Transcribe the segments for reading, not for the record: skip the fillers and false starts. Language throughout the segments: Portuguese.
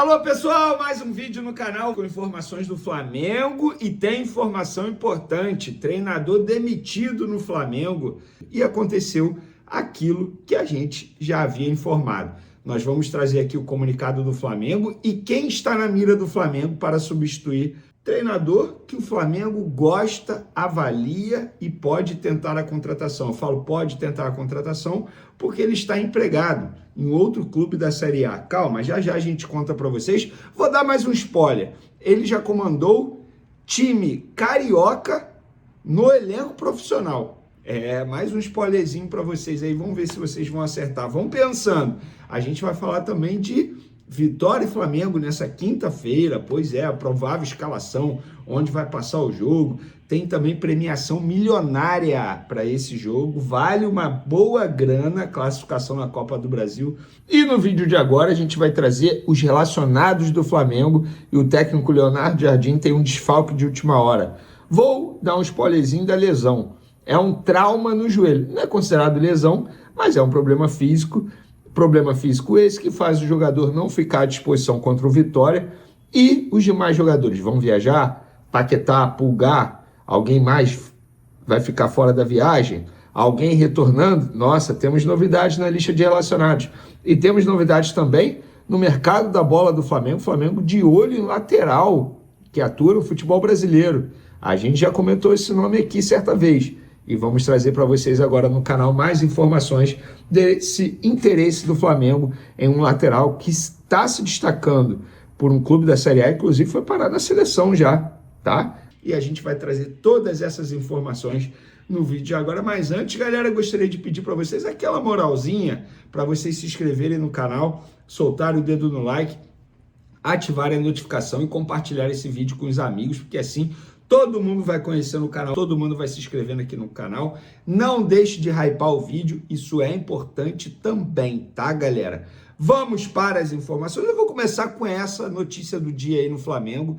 Alô pessoal, mais um vídeo no canal com informações do Flamengo e tem informação importante, treinador demitido no Flamengo e aconteceu aquilo que a gente já havia informado. Nós vamos trazer aqui o comunicado do Flamengo e quem está na mira do Flamengo para substituir treinador que o Flamengo gosta, avalia e pode tentar a contratação. Eu falo pode tentar a contratação porque ele está empregado em outro clube da Série A. Calma, já já a gente conta para vocês. Vou dar mais um spoiler. Ele já comandou time carioca no elenco profissional. Mais um spoilerzinho para vocês aí. Vamos ver se vocês vão acertar. Vão pensando. A gente vai falar também de Vitória e Flamengo nessa quinta-feira, pois é, a provável escalação, onde vai passar o jogo. Tem também premiação milionária para esse jogo, vale uma boa grana, classificação na Copa do Brasil. E no vídeo de agora a gente vai trazer os relacionados do Flamengo e o técnico Leonardo Jardim tem um desfalque de última hora. Vou dar um spoilerzinho da lesão. É um trauma no joelho, não é considerado lesão, mas é um problema físico. Problema físico esse que faz o jogador não ficar à disposição contra o Vitória e os demais jogadores vão viajar, Paquetá, Pulgar, alguém mais vai ficar fora da viagem, alguém retornando. Nossa, temos novidades na lista de relacionados e temos novidades também no mercado da bola do Flamengo, Flamengo de olho em lateral que atua no futebol brasileiro. A gente já comentou esse nome aqui certa vez. E vamos trazer para vocês agora no canal mais informações desse interesse do Flamengo em um lateral que está se destacando por um clube da Série A, inclusive foi parar na seleção já, tá? E a gente vai trazer todas essas informações no vídeo de agora. Mas antes, galera, eu gostaria de pedir para vocês aquela moralzinha para vocês se inscreverem no canal, soltarem o dedo no like, ativarem a notificação e compartilhar esse vídeo com os amigos, porque assim todo mundo vai conhecendo o canal, todo mundo vai se inscrevendo aqui no canal. Não deixe de hypar o vídeo, isso é importante também, tá, galera? Vamos para as informações. Eu vou começar com essa notícia do dia aí no Flamengo,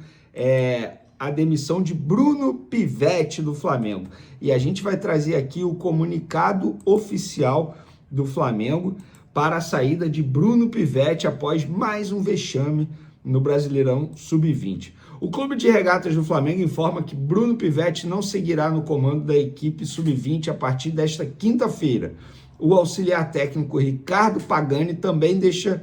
a demissão de Bruno Pivetti do Flamengo. E a gente vai trazer aqui o comunicado oficial do Flamengo para a saída de Bruno Pivetti após mais um vexame no Brasileirão Sub-20. O Clube de Regatas do Flamengo informa que Bruno Pivetti não seguirá no comando da equipe Sub-20 a partir desta quinta-feira. O auxiliar técnico Ricardo Pagani também deixa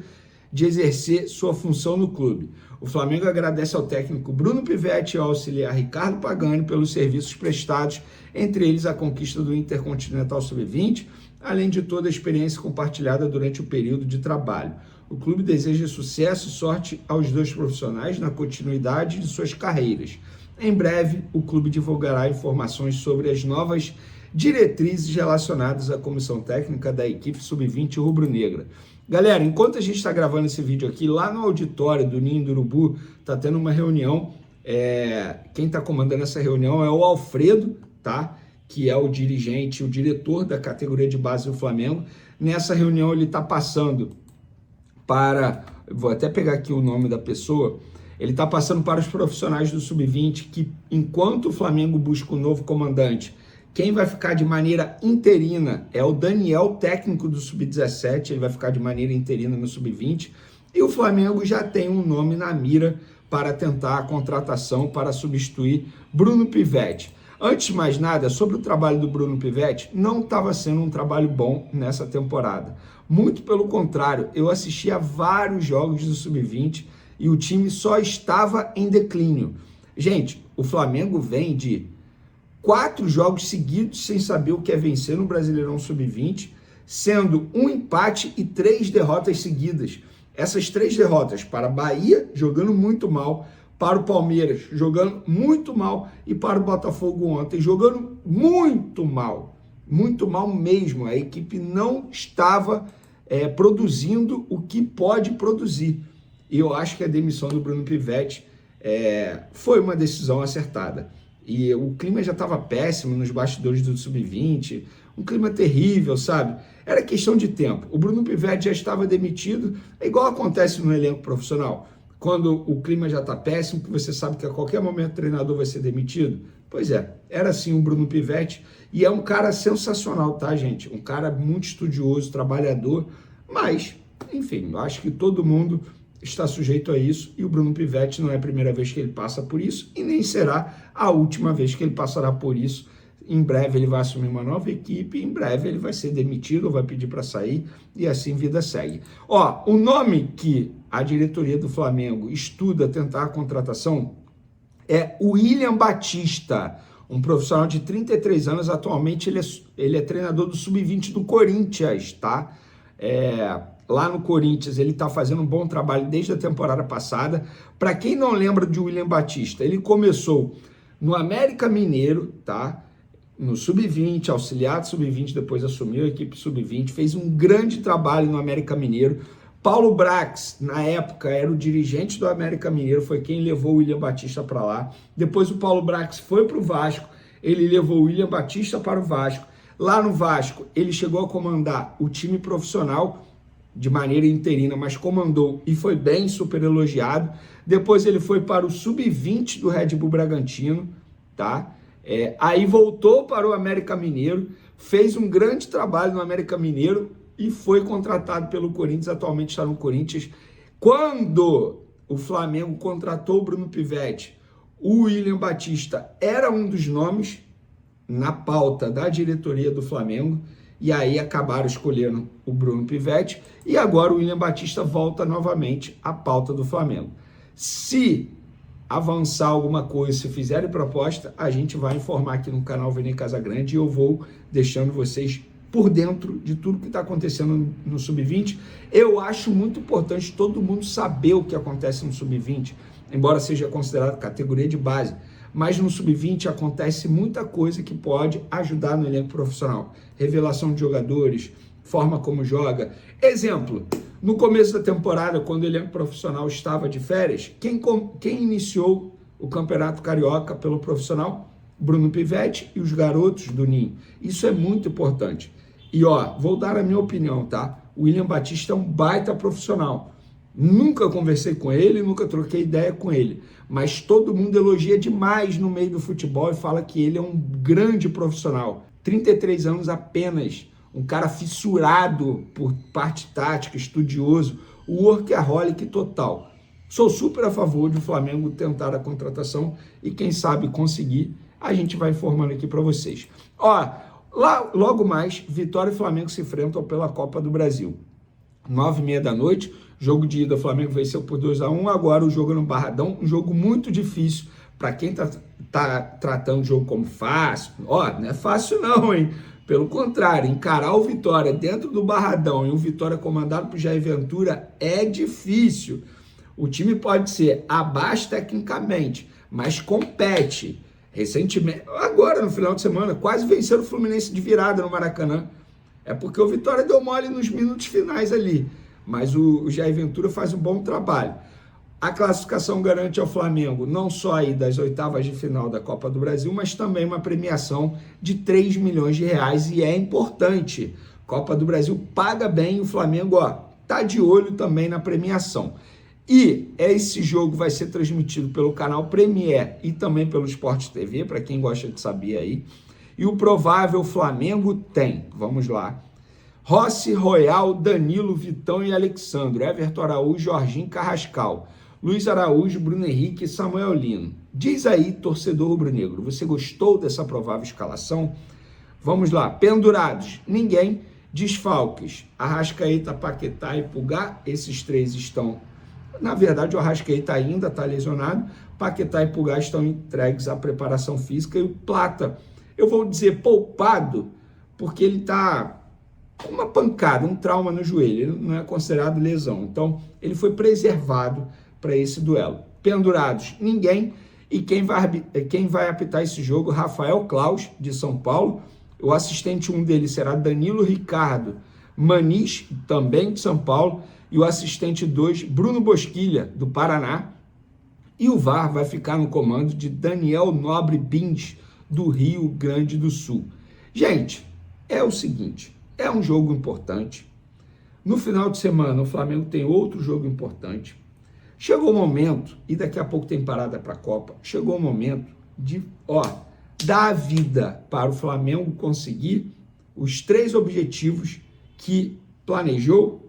de exercer sua função no clube. O Flamengo agradece ao técnico Bruno Pivetti e ao auxiliar Ricardo Pagani pelos serviços prestados, entre eles a conquista do Intercontinental Sub-20, além de toda a experiência compartilhada durante o período de trabalho. O clube deseja sucesso e sorte aos dois profissionais na continuidade de suas carreiras. Em breve, o clube divulgará informações sobre as novas diretrizes relacionadas à comissão técnica da equipe Sub-20 rubro-negra. Galera, enquanto a gente está gravando esse vídeo aqui, lá no auditório do Ninho do Urubu, está tendo uma reunião. Quem está comandando essa reunião é o Alfredo, tá? Que é o dirigente, o diretor da categoria de base do Flamengo. Nessa reunião ele está passando vou até pegar aqui o nome da pessoa, ele está passando para os profissionais do Sub-20 que, enquanto o Flamengo busca um novo comandante, quem vai ficar de maneira interina é o Daniel, técnico do Sub-17, ele vai ficar de maneira interina no Sub-20, e o Flamengo já tem um nome na mira para tentar a contratação para substituir Bruno Pivetti. Antes de mais nada, sobre o trabalho do Bruno Pivetti, não estava sendo um trabalho bom nessa temporada. Muito pelo contrário, eu assisti a vários jogos do Sub-20 e o time só estava em declínio. Gente, o Flamengo vem de 4 jogos seguidos sem saber o que é vencer no Brasileirão Sub-20, sendo um empate e 3 derrotas seguidas. Essas 3 derrotas para a Bahia, jogando muito mal, para o Palmeiras, jogando muito mal, e para o Botafogo ontem, jogando muito mal mesmo. A equipe não estava produzindo o que pode produzir. E eu acho que a demissão do Bruno Pivetti foi uma decisão acertada. E o clima já estava péssimo nos bastidores do Sub-20, um clima terrível, sabe? Era questão de tempo. O Bruno Pivetti já estava demitido, é igual acontece no elenco profissional. Quando o clima já está péssimo, que você sabe que a qualquer momento o treinador vai ser demitido. Pois é, era assim o Bruno Pivetti, e é um cara sensacional, tá, gente? Um cara muito estudioso, trabalhador, mas, enfim, eu acho que todo mundo está sujeito a isso, e o Bruno Pivetti não é a primeira vez que ele passa por isso, e nem será a última vez que ele passará por isso. Em breve ele vai assumir uma nova equipe, em breve ele vai ser demitido ou vai pedir para sair, e assim vida segue. Ó, o nome que a diretoria do Flamengo estuda tentar a contratação é o William Batista, um profissional de 33 anos, atualmente ele é treinador do Sub-20 do Corinthians, tá? Lá no Corinthians ele está fazendo um bom trabalho desde a temporada passada. Para quem não lembra de William Batista, ele começou no América Mineiro, tá? No Sub-20, auxiliar do Sub-20, depois assumiu a equipe Sub-20, fez um grande trabalho no América Mineiro. Paulo Brax, na época, era o dirigente do América Mineiro, foi quem levou o William Batista para lá. Depois o Paulo Brax foi para o Vasco, ele levou o William Batista para o Vasco. Lá no Vasco, ele chegou a comandar o time profissional de maneira interina, mas comandou e foi bem, super elogiado. Depois ele foi para o Sub-20 do Red Bull Bragantino, tá? Aí voltou para o América Mineiro, fez um grande trabalho no América Mineiro e foi contratado pelo Corinthians, atualmente está no Corinthians. Quando o Flamengo contratou o Bruno Pivetti, o William Batista era um dos nomes na pauta da diretoria do Flamengo, e aí acabaram escolhendo o Bruno Pivetti, e agora o William Batista volta novamente à pauta do Flamengo. Se avançar alguma coisa, se fizerem proposta, a gente vai informar aqui no canal Vene Casagrande, e eu vou deixando vocês por dentro de tudo que está acontecendo no Sub-20. Eu acho muito importante todo mundo saber o que acontece no Sub-20, embora seja considerado categoria de base, mas no Sub-20 acontece muita coisa que pode ajudar no elenco profissional. Revelação de jogadores, forma como joga. Exemplo, no começo da temporada, quando o elenco profissional estava de férias, quem iniciou o Campeonato Carioca pelo profissional? Bruno Pivetti e os garotos do Ninho. Isso é muito importante. E ó, vou dar a minha opinião, tá? O William Batista é um baita profissional. Nunca conversei com ele, nunca troquei ideia com ele, mas todo mundo elogia demais no meio do futebol e fala que ele é um grande profissional. 33 anos apenas, um cara fissurado por parte tática, estudioso, workaholic total. Sou super a favor de o Flamengo tentar a contratação e quem sabe conseguir, a gente vai informando aqui para vocês. Ó, logo mais, Vitória e Flamengo se enfrentam pela Copa do Brasil. 9h30 da noite, jogo de ida, o Flamengo venceu por 2-1, agora o jogo no Barradão, um jogo muito difícil, para quem tá tratando o jogo como fácil. Ó, não é fácil não, hein? Pelo contrário, encarar o Vitória dentro do Barradão e um Vitória comandado por Jair Ventura é difícil. O time pode ser abaixo tecnicamente, mas compete. Recentemente, agora no final de semana, quase venceram o Fluminense de virada no Maracanã. É porque o Vitória deu mole nos minutos finais ali, mas o Jair Ventura faz um bom trabalho. A classificação garante ao Flamengo não só aí das oitavas de final da Copa do Brasil, mas também uma premiação de 3 milhões de reais, e é importante. Copa do Brasil paga bem, e o Flamengo, ó, tá de olho também na premiação. E esse jogo vai ser transmitido pelo canal Premier e também pelo Sport TV, para quem gosta de saber aí. E o provável Flamengo tem, vamos lá, Rossi, Royal, Danilo, Vitão e Alexandre, Everton Araújo, Jorginho, Carrascal, Luiz Araújo, Bruno Henrique e Samuel Lino. Diz aí, torcedor rubro-negro, você gostou dessa provável escalação? Vamos lá, pendurados, ninguém. Desfalques, Arrascaeta, Paquetá e Pulgar, esses três estão, na verdade o Arrascaeta ainda está lesionado, Paquetá e Pulgar estão entregues à preparação física, e o Plata, eu vou dizer poupado, porque ele está com uma pancada, um trauma no joelho, ele não é considerado lesão, então ele foi preservado para esse duelo. Pendurados, ninguém, e quem vai apitar esse jogo, Rafael Claus, de São Paulo, o assistente 1 dele será Danilo Ricardo Maniz, também de São Paulo, e o assistente 2, Bruno Bosquilha, do Paraná, e o VAR vai ficar no comando de Daniel Nobre Bins, do Rio Grande do Sul. Gente, é o seguinte, é um jogo importante. No final de semana, o Flamengo tem outro jogo importante. Chegou o momento, e daqui a pouco tem parada para a Copa, chegou o momento de, dar a vida para o Flamengo conseguir os 3 objetivos que planejou,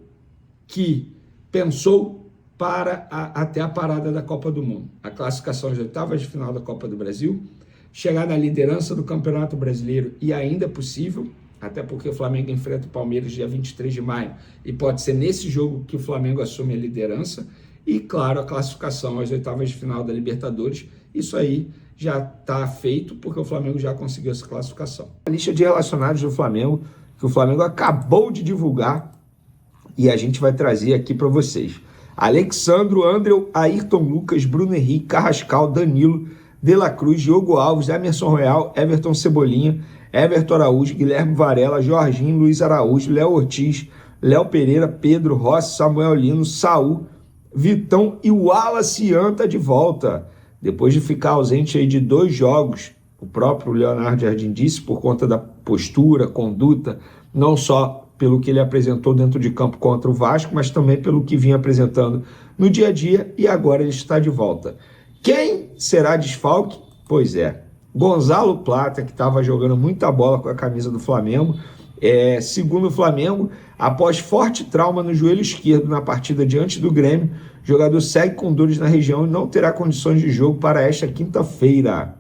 que pensou para até a parada da Copa do Mundo. A classificação às oitavas de final da Copa do Brasil, chegar na liderança do Campeonato Brasileiro e ainda é possível, até porque o Flamengo enfrenta o Palmeiras dia 23 de maio e pode ser nesse jogo que o Flamengo assume a liderança e, claro, a classificação às oitavas de final da Libertadores. Isso aí já está feito porque o Flamengo já conseguiu essa classificação. A lista de relacionados do Flamengo, que o Flamengo acabou de divulgar e a gente vai trazer aqui para vocês. Alexandro, Andreu, Ayrton Lucas, Bruno Henrique, Carrascal, Danilo, De La Cruz, Diogo Alves, Emerson Royal, Everton Cebolinha, Everton Araújo, Guilherme Varela, Jorginho, Luiz Araújo, Léo Ortiz, Léo Pereira, Pedro Rossi, Samuel Lino, Saul, Vitão e o Wallace Anta de volta. Depois de ficar ausente aí de 2 jogos, o próprio Leonardo Jardim disse, por conta da postura, conduta, não só pelo que ele apresentou dentro de campo contra o Vasco, mas também pelo que vinha apresentando no dia a dia, e agora ele está de volta. Quem será desfalque? Pois é, Gonzalo Plata, que estava jogando muita bola com a camisa do Flamengo. Segundo o Flamengo, após forte trauma no joelho esquerdo na partida diante do Grêmio, o jogador segue com dores na região e não terá condições de jogo para esta quinta-feira.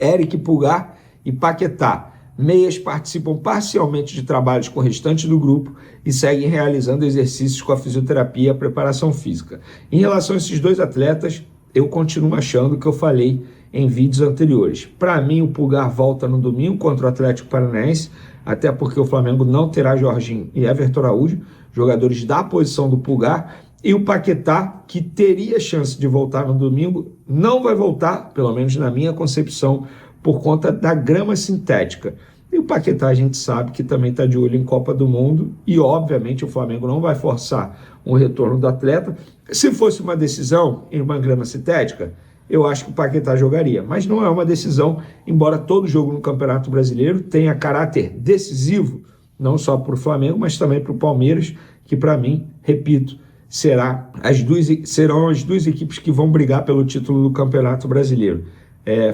Eric Pulgar e Paquetá, meias, participam parcialmente de trabalhos com o restante do grupo e seguem realizando exercícios com a fisioterapia e a preparação física. Em relação a esses 2 atletas, eu continuo achando que eu falei em vídeos anteriores. Para mim, o Pulgar volta no domingo contra o Atlético Paranaense, até porque o Flamengo não terá Jorginho e Everton Araújo, jogadores da posição do Pulgar, e o Paquetá, que teria chance de voltar no domingo, não vai voltar, pelo menos na minha concepção, por conta da grama sintética. E o Paquetá a gente sabe que também está de olho em Copa do Mundo e, obviamente, o Flamengo não vai forçar um retorno do atleta. Se fosse uma decisão em uma grama sintética, eu acho que o Paquetá jogaria, mas não é uma decisão, embora todo jogo no Campeonato Brasileiro tenha caráter decisivo, não só para o Flamengo, mas também para o Palmeiras, que para mim, repito, serão as duas equipes que vão brigar pelo título do Campeonato Brasileiro.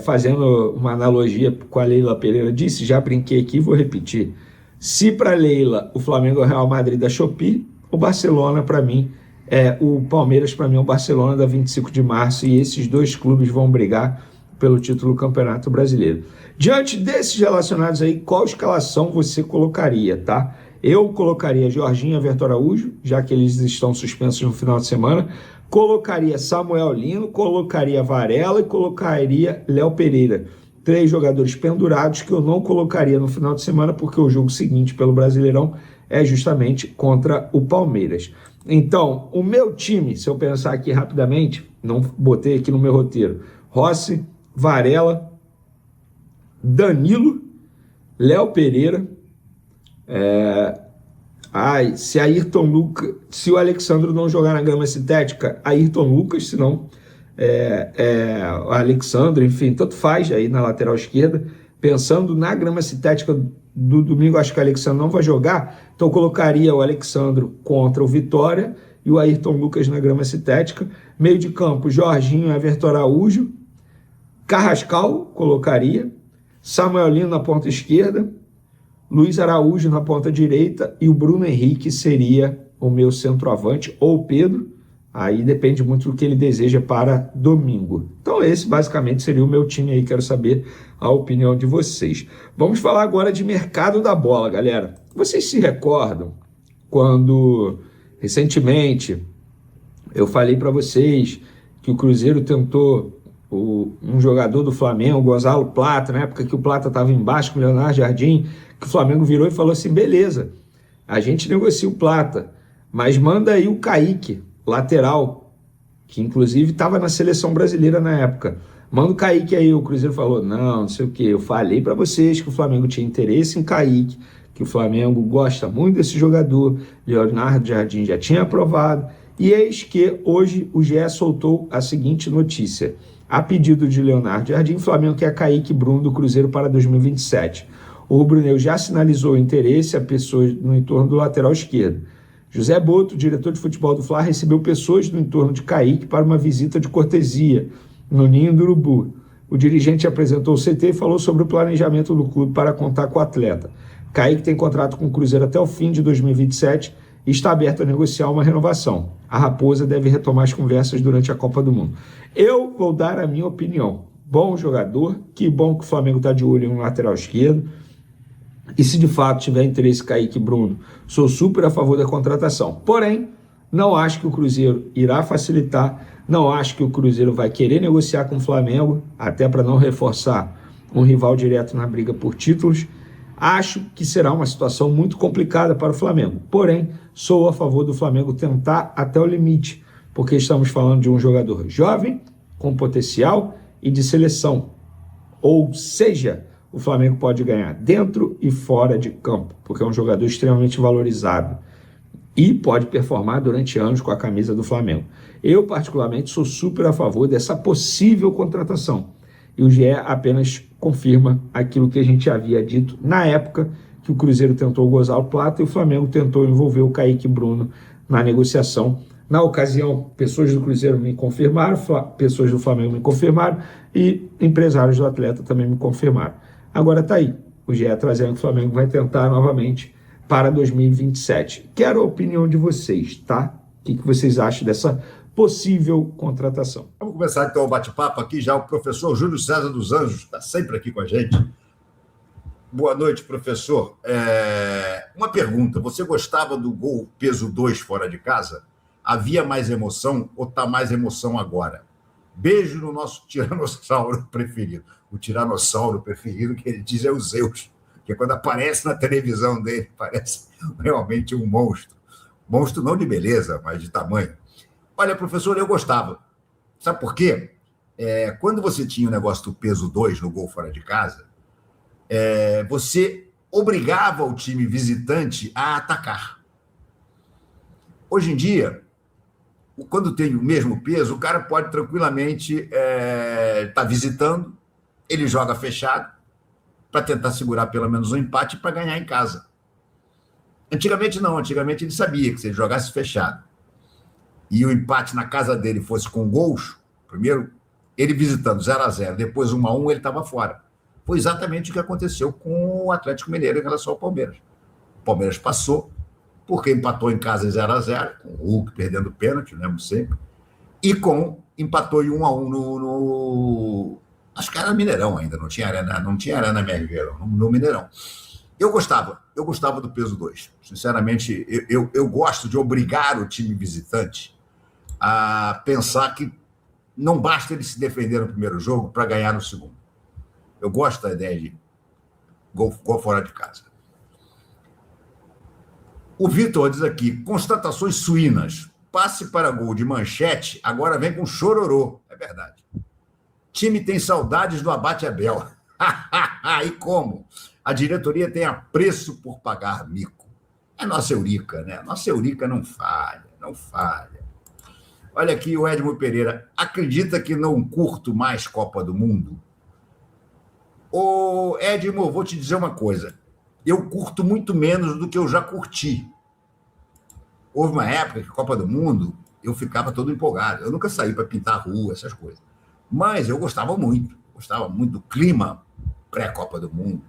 Fazendo uma analogia com a Leila Pereira disse, já brinquei aqui, vou repetir. Se para Leila o Flamengo é o Real Madrid da Shopee, o Barcelona para mim o Palmeiras para mim é o Barcelona da 25 de março e esses 2 clubes vão brigar pelo título do Campeonato Brasileiro. Diante desses relacionados aí, qual escalação você colocaria, tá? Eu colocaria Jorginho e Everton Araújo, já que eles estão suspensos no final de semana. Colocaria Samuel Lino, colocaria Varela e colocaria Léo Pereira. 3 jogadores pendurados que eu não colocaria no final de semana, porque o jogo seguinte pelo Brasileirão é justamente contra o Palmeiras. Então, o meu time, se eu pensar aqui rapidamente, não botei aqui no meu roteiro, Rossi, Varela, Danilo, Léo Pereira, se o Alexandro não jogar na grama sintética, Ayrton Lucas, se não o Alexandro, enfim, tanto faz aí na lateral esquerda. Pensando na grama sintética do domingo, acho que o Alexandro não vai jogar, então eu colocaria o Alexandro contra o Vitória e o Ayrton Lucas na grama sintética. Meio de campo, Jorginho, Everton Araújo, Carrascal colocaria, Samuel Lino na ponta esquerda, Luiz Araújo na ponta direita e o Bruno Henrique seria o meu centroavante, ou o Pedro, aí depende muito do que ele deseja para domingo. Então esse basicamente seria o meu time aí, quero saber a opinião de vocês. Vamos falar agora de mercado da bola, galera. Vocês se recordam quando recentemente eu falei para vocês que o Cruzeiro tentou um jogador do Flamengo, Gonzalo Plata, na época que o Plata estava embaixo com o Leonardo Jardim, que o Flamengo virou e falou assim, beleza, a gente negocia o Plata, mas manda aí o Kaique, lateral, que inclusive estava na seleção brasileira na época. Manda o Kaique aí. O Cruzeiro falou, não sei o que, eu falei para vocês que o Flamengo tinha interesse em Kaique, que o Flamengo gosta muito desse jogador, Leonardo Jardim já tinha aprovado, e eis que hoje o GE soltou a seguinte notícia. A pedido de Leonardo Jardim, o Flamengo quer Kaique Bruno do Cruzeiro para 2027. O rubro-negro já sinalizou interesse a pessoas no entorno do lateral esquerdo. José Boto, diretor de futebol do Fla, recebeu pessoas do entorno de Kaique para uma visita de cortesia no Ninho do Urubu. O dirigente apresentou o CT e falou sobre o planejamento do clube para contar com o atleta. Kaique tem contrato com o Cruzeiro até o fim de 2027 e está aberto a negociar uma renovação. A Raposa deve retomar as conversas durante a Copa do Mundo. Eu vou dar a minha opinião. Bom jogador, que bom que o Flamengo está de olho no lateral esquerdo. E se de fato tiver interesse Kaique e Bruno, sou super a favor da contratação. Porém, não acho que o Cruzeiro irá facilitar, não acho que o Cruzeiro vai querer negociar com o Flamengo, até para não reforçar um rival direto na briga por títulos. Acho que será uma situação muito complicada para o Flamengo. Porém, sou a favor do Flamengo tentar até o limite, porque estamos falando de um jogador jovem, com potencial e de seleção. Ou seja, o Flamengo pode ganhar dentro e fora de campo, porque é um jogador extremamente valorizado e pode performar durante anos com a camisa do Flamengo. Eu, particularmente, sou super a favor dessa possível contratação. E o GE apenas confirma aquilo que a gente havia dito na época que o Cruzeiro tentou gozar o Plata e o Flamengo tentou envolver o Kaique Bruno na negociação. Na ocasião, pessoas do Cruzeiro me confirmaram, pessoas do Flamengo me confirmaram e empresários do atleta também me confirmaram. Agora está aí, o GE trazendo que o Flamengo vai tentar novamente para 2027. Quero a opinião de vocês, tá? O que vocês acham dessa possível contratação? Vamos começar então o bate-papo aqui, já o professor Júlio César dos Anjos está sempre aqui com a gente. Boa noite, professor. Uma pergunta, você gostava do gol peso 2 fora de casa? Havia mais emoção ou está mais emoção agora? Beijo no nosso tiranossauro preferido. O tiranossauro preferido que ele diz é o Zeus, que quando aparece na televisão dele, parece realmente um monstro. Monstro não de beleza, mas de tamanho. Olha, professor, eu gostava. Sabe por quê? Quando você tinha o negócio do peso 2 no gol fora de casa, você obrigava o time visitante a atacar. Hoje em dia, quando tem o mesmo peso, o cara pode tranquilamente estar visitando, ele joga fechado para tentar segurar pelo menos um empate para ganhar em casa. Antigamente não, antigamente ele sabia que se ele jogasse fechado e o empate na casa dele fosse com gols, primeiro ele visitando 0-0, depois 1-1, ele estava fora. Foi exatamente o que aconteceu com o Atlético Mineiro em relação ao Palmeiras. O Palmeiras passou, porque empatou em casa em 0-0, com o Hulk perdendo o pênalti, lembro sempre, e empatou em 1-1 no acho que era no Mineirão ainda, não tinha arena MRV, no Mineirão. Eu gostava do peso 2. Sinceramente, eu gosto de obrigar o time visitante a pensar que não basta ele se defender no primeiro jogo para ganhar no segundo. Eu gosto da ideia de gol fora de casa. O Vitor diz aqui, constatações suínas. Passe para gol de Manchete, agora vem com chororô. É verdade. Time tem saudades do Abate Abel. E como? A diretoria tem apreço por pagar mico. É nossa Eurica, né? Nossa Eurica não falha, não falha. Olha aqui o Edmo Pereira. Acredita que não curto mais Copa do Mundo? Ô, Edmo, vou te dizer uma coisa. Eu curto muito menos do que eu já curti. Houve uma época que Copa do Mundo eu ficava todo empolgado. Eu nunca saí para pintar a rua, essas coisas. Mas eu gostava muito do clima pré-Copa do Mundo.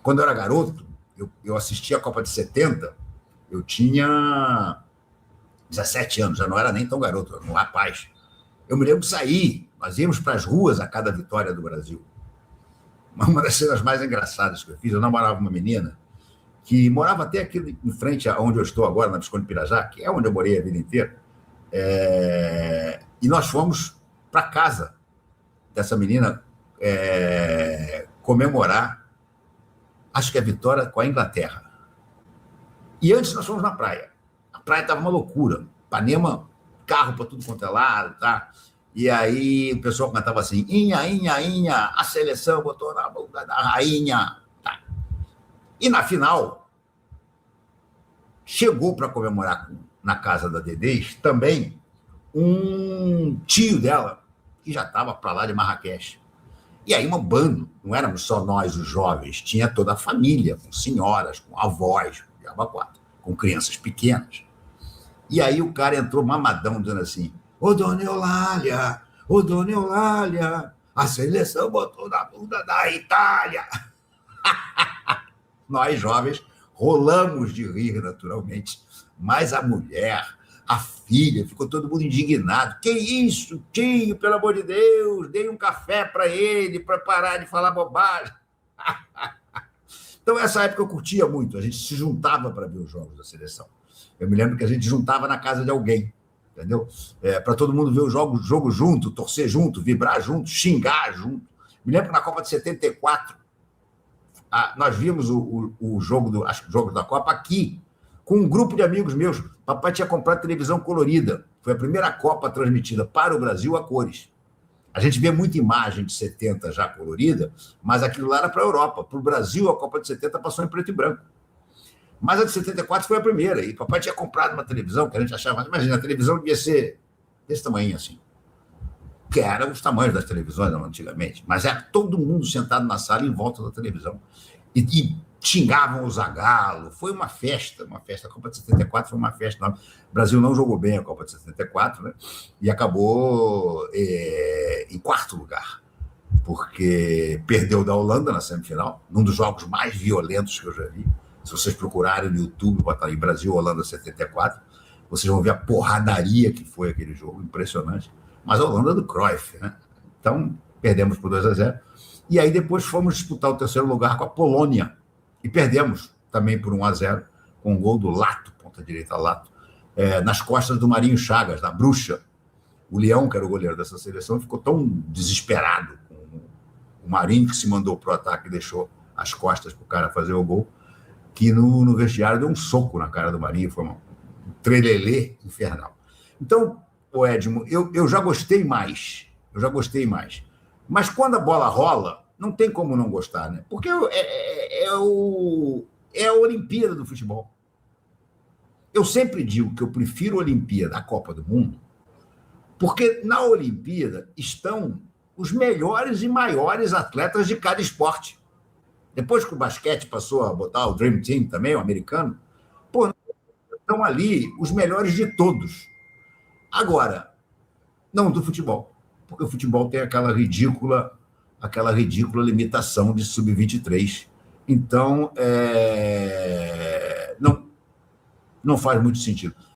Quando eu era garoto, eu assistia a Copa de 70, eu tinha 17 anos, já não era nem tão garoto, era um rapaz. Eu me lembro de sair, nós íamos para as ruas a cada vitória do Brasil. Uma das cenas mais engraçadas que eu fiz, eu namorava uma menina que morava até aqui em frente aonde eu estou agora, na Visconde Pirajá, que é onde eu morei a vida inteira, e nós fomos para casa dessa menina comemorar, acho que a vitória com a Inglaterra. E antes nós fomos na praia. A praia estava uma loucura. Ipanema, carro para tudo quanto é lado, tá? E aí o pessoal cantava assim, inha, inha, inha, a seleção botou na bunda da rainha. Tá. E na final, chegou para comemorar na casa da Dedês também um tio dela, que já estava para lá de Marrakech. E aí, um bando, não éramos só nós, os jovens, tinha toda a família, com senhoras, com avós, com crianças pequenas. E aí o cara entrou mamadão, dizendo assim, ô dona Eulália, a seleção botou na bunda da Itália. Nós, jovens, rolamos de rir, naturalmente, Mas a mulher, a filha, ficou todo mundo indignado. Que isso, tio, pelo amor de Deus, dei um café para ele, para parar de falar bobagem. Então, essa época eu curtia muito, a gente se juntava para ver os jogos da seleção. Eu me lembro que a gente juntava na casa de alguém, entendeu? Para todo mundo ver o jogo junto, torcer junto, vibrar junto, xingar junto. Me lembro que na Copa de 74, nós vimos o jogo, acho que o jogo da Copa aqui, com um grupo de amigos meus. Papai tinha comprado televisão colorida. Foi a primeira Copa transmitida para o Brasil a cores. A gente vê muita imagem de 70 já colorida, mas aquilo lá era para a Europa. Para o Brasil, a Copa de 70 passou em preto e branco. Mas a de 74 foi a primeira. E papai tinha comprado uma televisão que a gente achava... Imagina, a televisão devia ser desse tamanho assim. Que eram os tamanhos das televisões antigamente. Mas era todo mundo sentado na sala em volta da televisão. E xingavam o Zagallo. Foi uma festa, uma festa. A Copa de 74 foi uma festa. O Brasil não jogou bem a Copa de 74, né? E acabou em quarto lugar, porque perdeu da Holanda na semifinal, num dos jogos mais violentos que eu já vi. Se vocês procurarem no YouTube, botarem Brasil-Holanda 74, vocês vão ver a porradaria que foi aquele jogo, impressionante. Mas a Holanda do Cruyff, né? Então, perdemos por 2-0. E aí depois fomos disputar o terceiro lugar com a Polônia. E perdemos também por 1-0, com um gol do Lato, ponta-direita Lato, nas costas do Marinho Chagas, da Bruxa. O Leão, que era o goleiro dessa seleção, ficou tão desesperado com o Marinho, que se mandou para o ataque e deixou as costas para o cara fazer o gol, que no vestiário deu um soco na cara do Marinho, foi um trelelê infernal. Então, Edmo, eu já gostei mais, Mas quando a bola rola, não tem como não gostar, né? Porque é a Olimpíada do futebol. Eu sempre digo que eu prefiro a Olimpíada à Copa do Mundo, porque na Olimpíada estão os melhores e maiores atletas de cada esporte. Depois que o basquete passou a botar o Dream Team também, o americano, estão ali os melhores de todos. Agora, não do futebol, porque o futebol tem aquela ridícula limitação de sub-23. Então, não faz muito sentido.